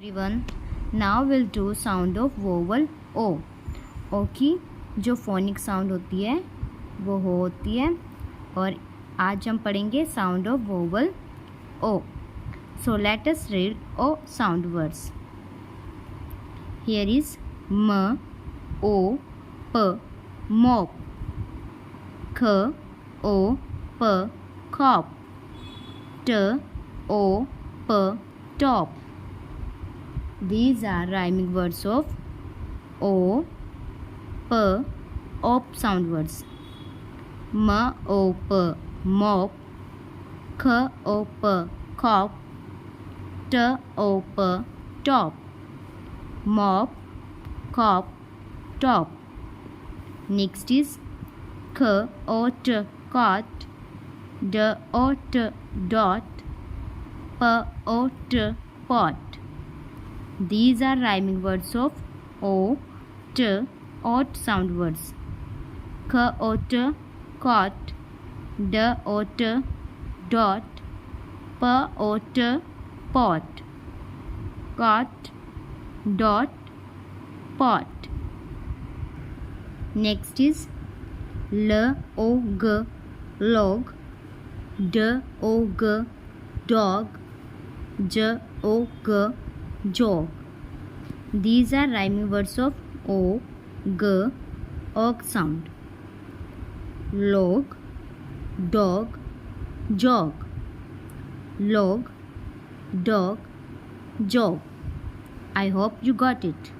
everyone, now we'll do sound of vowel O. O की जो phonic sound होती है वो हो होती है और आज हम पढ़ेंगे sound of vowel O. So let us read O sound words. Here is M, O, P, mop. K, O, P, cop. T, O, P, top. These are rhyming words of O, P, op sound words. M, O, P, mop. K, O, P, cop. T, O, P, top. Mop, cop, top. Next is K, O, T, cot. D, O, T, dot. P, O, T, pot. These are rhyming words of O, T, ot sound words. K, O, T, cot. D, O, T, dot. P, O, T, pot. Cot, dot, pot. Next is L, O, G, log. D, O, G, dog. J, O, G, jog. These are rhyming words of O, G, og sound. Log, dog, jog. Log, dog, jog. I hope you got it.